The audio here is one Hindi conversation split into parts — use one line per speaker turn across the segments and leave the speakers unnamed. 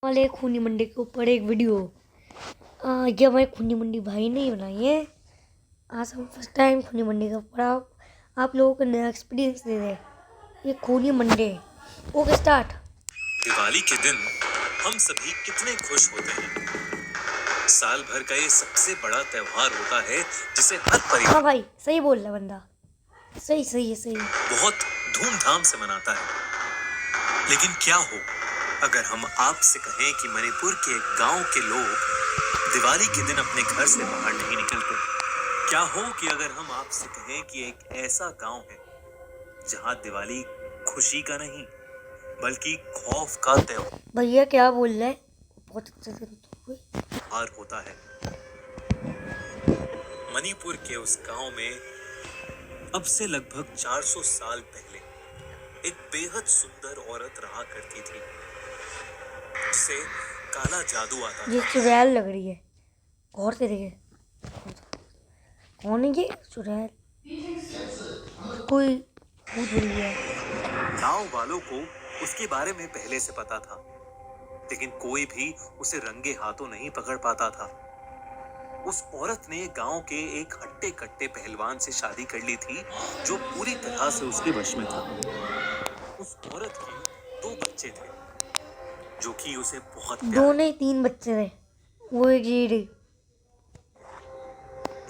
वाले खूनी मंडी के ऊपर एक वीडियो। ये हमारे खूनी मंडी भाई ने बनाई है। आज हम फर्स्ट टाइम खूनी मंडी के ऊपर आप लोगों को नया एक्सपीरियंस दे रहे हैं। ये खूनी मंडी। Okay start.
दिवाली के दिन हम सभी कितने खुश होते हैं। साल भर का ये सबसे बड़ा त्योहार होता है जिसे हर परिवार
हाँ भाई, सही बोल रहा बंदा। सही है।
बहुत धूमधाम से मनाता है। लेकिन क्या हो अगर हम आपसे कहें कि मणिपुर के एक गांव के लोग दिवाली के दिन अपने घर से बाहर नहीं निकलते। क्या हो कि अगर हम आपसे कहें कि एक ऐसा गांव है जहां दिवाली खुशी का नहीं बल्कि खौफ का
भैया क्या बोल रहे हैं? बहुत अच्छे से
त्योहार होता है। मणिपुर के उस गांव में अब से लगभग 400 साल पहले एक बेहद सुंदर औरत रहा करती थी जिसे काला जादू आता था।
ये चुड़ैल लग रही है। गौर से देखे कौन है ये चुड़ैल? कोई भूत बड़ी है।
गांव वालों को उसके बारे में पहले से पता था, लेकिन कोई भी उसे रंगे हाथों नहीं पकड़ पाता था। उस औरत ने गांव के एक हट्टे कट्टे पहलवान से शादी कर ली थी जो पूरी तरह से उसके वश में था। उस औरत के 2 बच्चे थे जो कि उसे बहुत
दो नहीं 3 बच्चे थे। वो एक जीडी।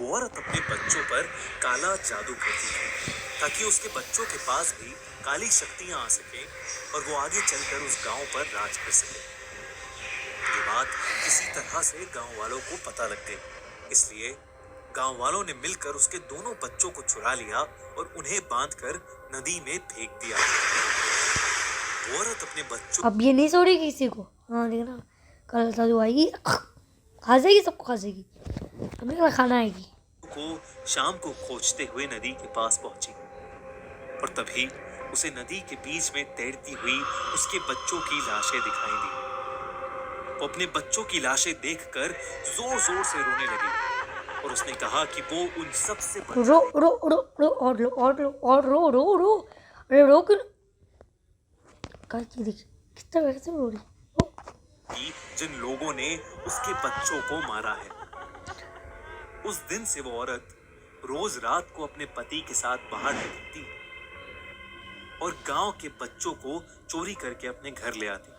वो औरत अपने बच्चों पर काला जादू करती थी ताकि उसके बच्चों के पास भी काली शक्तियां आ सके और वो आगे चलकर उस गांव पर राज कर सके। ये बात किसी तरह से गांव वालों को पता लग गई, इसलिए गांव वालों ने मिलकर उसके दोनों बच्चों को चुरा लिया और उन्हें बांधकर नदी में फेंक दिया। वो औरत अपने बच्चों
अब ये नहीं छोड़ेगी किसी को। हाँ देखना, कल जादू आएगी, खा जाएगी, सबको खा जाएगी। हमें खाना आएगी।
को शाम को खोजते हुए नदी के पास पहुंची और तभी उसे नदी के बीच में तैरती हुई उसके बच्चों की लाशें दिखाई दी। वो अपने बच्चों की लाशें देखकर जोर जोर से रोने लगी और उसने कहा कि वो उन सब से
रो रो रो रो और रो और रो और रो रो रो अरे रो क्यों? कितना वैसे रो रही
जिन लोगों ने उसके बच्चों को मारा है। उस दिन से वो औरत रोज रात को अपने पति के साथ बाहर निकलती और गांव के बच्चों को चोरी करके अपने घर ले आती।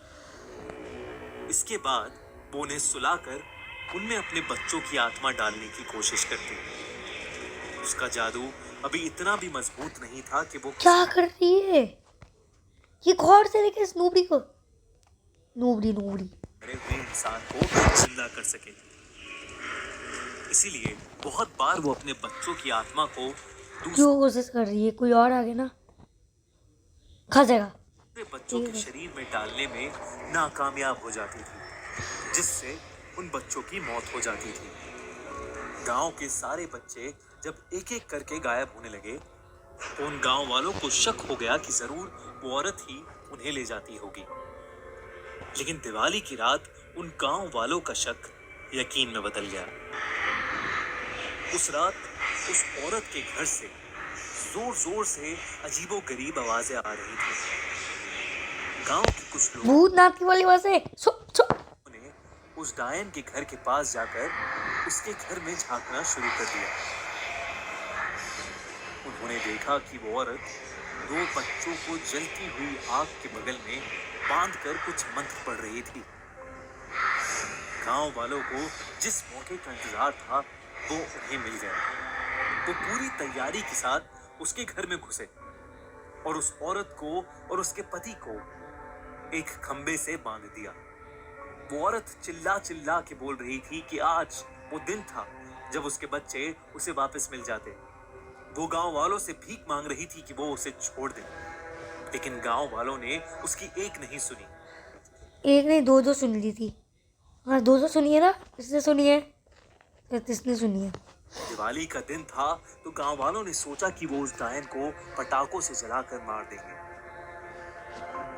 इसके बाद वो उन्हें सुलाकर उनमें अपने बच्चों की आत्मा डालने की कोशिश करती। उसका जादू अभी इतना भी मजबूत नहीं था कि वो
क्या कर रही है? ये गौर से देखे इस नूबड़ी को। नूबड़ी
मरे हुए इंसान को जिंदा कर सके। इसीलिए बहुत बार वो अपने बच्चों की आत्मा को
जो कोशिश कर रही है, कोई और आगे ना खा जाएगा।
बच्चों के शरीर में डालने में नाकामयाब हो जाती थी, जिससे उन बच्चों की मौत हो जाती थी। गांव के सारे बच्चे जब एक एक करके गायब होने लगे तो उन गांव वालों को शक हो गया कि जरूर वो औरत ही उन्हें ले जाती होगी। लेकिन दिवाली की रात उन गांव वालों का शक यकीन में बदल गया। उस रात उस औरत के घर से जोर जोर से अजीबोगरीब आवाजें आ रही थी। गांव के कुछ लोग
भूत नाचने वाली आवाजें
ने उस डायन के घर के पास जाकर उसके घर में झांकना शुरू कर दिया। उन्होंने देखा कि वो औरत 2 बच्चों को जलती हुई आग के बगल में बांधकर कुछ मंत्र पढ़ रही थी। गांव वालों को जिस मौके का इंतजार था वो उन्हें मिल गया। वो पूरी तैयारी के साथ उसके घर में घुसे और उस औरत को और उसके पति को एक खंबे से बांध दिया। वो औरत चिल्ला चिल्ला के बोल रही थी कि आज वो दिन था जब उसके बच्चे उसे वापस मिल जाते। वो गांव वालों से भीख मांग रही थी कि वो उसे छोड़ दे, लेकिन गांव वालों ने उसकी एक नहीं सुनी।
एक नहीं 2 सुन ली थी। हाँ 2 सुनिए ना, इसने सुनी है, इसने सुनी है।
दिवाली का दिन था तो गांव वालों ने सोचा कि वो उस डायन को पटाखों से जलाकर मार देंगे।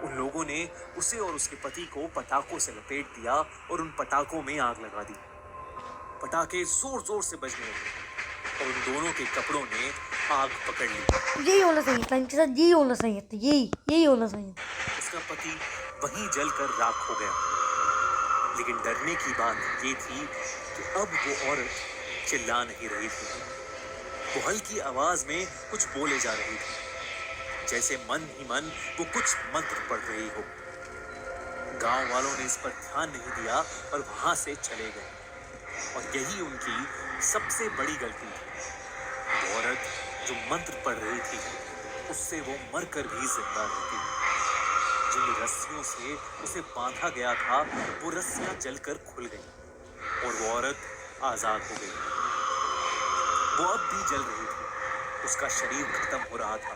उन लोगों ने उसे और उसके पति को पटाखों से लपेट दिया और उन पटाखों में आग लगा दी। पटाखे जोर जोर से बजने लगे और उन दोनों के कपड़ों ने आग पकड़ ली।
यही होना चाहिए था इनके साथ, यही होना चाहिए था, यही होना चाहिए।
उसका पति वहीं जलकर राख हो गया। लेकिन डरने की बात ये थी कि अब वो औरत चिल्ला नहीं रही थी। वो हल्की आवाज में कुछ बोले जा रही थी, जैसे मन ही मन वो कुछ मंत्र पढ़ रही हो। गांव वालों ने इस पर ध्यान नहीं दिया और वहां से चले गए, और यही उनकी सबसे बड़ी गलती थी। वो औरत जो मंत्र पढ़ रही थी, उससे वो मरकर भी जिंदा रहती। जिन रस्सियों से उसे बांधा गया था, वो रस्सियां जलकर खुल गईं और वो औरत आजाद हो गई। वो अब भी जल रही थी, उसका शरीर खत्म हो रहा था,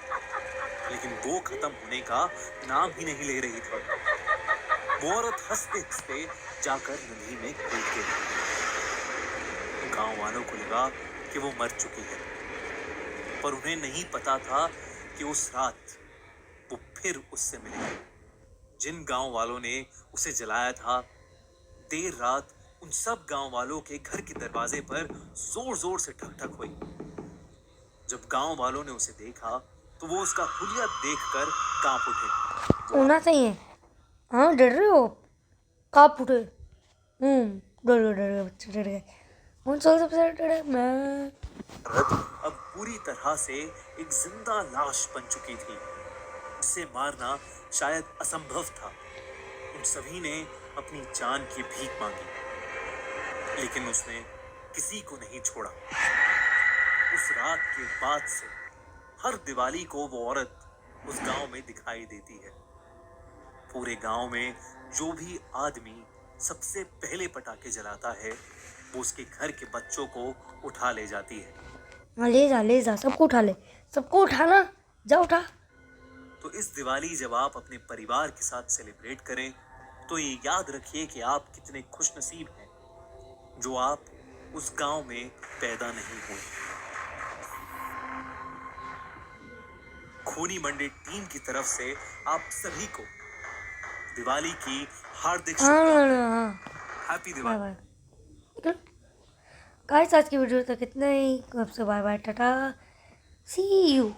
लेकिन वो खत्म होने का नाम ही नहीं ले रही थी। वो औरत हंसते हंसते जाकर नदी में कूद गई। गांव वालों को लगा कि वो मर चुकी है, पर उन्हें नहीं पता था कि उस रात वो फिर उससे मिलेगी। जिन गांव वालों ने उसे जलाया था, देर रात उन सब गांव वालों के घर के दरवाजे पर जोर जोर से ठक ठक हुई। जब गांव वालों ने उसे देखा तो वो उसका हुलिया देखकर कांप उठे।
होना चाहिए। हाँ, डर रहे हो? कांप उठे। डर गए बच्चे, डर गए। कौन सा सबसे ज्यादा डरा? मैं।
अब पूरी तरह से एक जिंदा लाश बन चुकी थी, जिसे मारना शायद असंभव था। उन सभी ने अपनी जान की भीख मांगी, लेकिन उसने किसी को नहीं छोड़ा। उस रात के बाद से हर दिवाली को वो औरत उस गांव में दिखाई देती है। पूरे गांव में जो भी आदमी सबसे पहले पटाखे जलाता है, वो उसके घर के बच्चों को उठा ले जाती है।
हाँ, ले जा, सबको उठा ले, सबको उठाना, जा उठा।
तो इस दिवाली जब आप अपने परिवार के साथ सेलिब्रेट करें, तो ये याद रखिए कि आप कितने खुशनसीब हैं जो आप उस गांव में पैदा नहीं हुए। खूनी मंडी टीम की तरफ से आप सभी को दिवाली की हार्दिक शुभकामनाएं।
हाँ।
हैप्पी दिवाली।
बाय। गाइस, आज की वीडियो तक इतना ही। आपसे बाय बाय, टाटा, सी यू।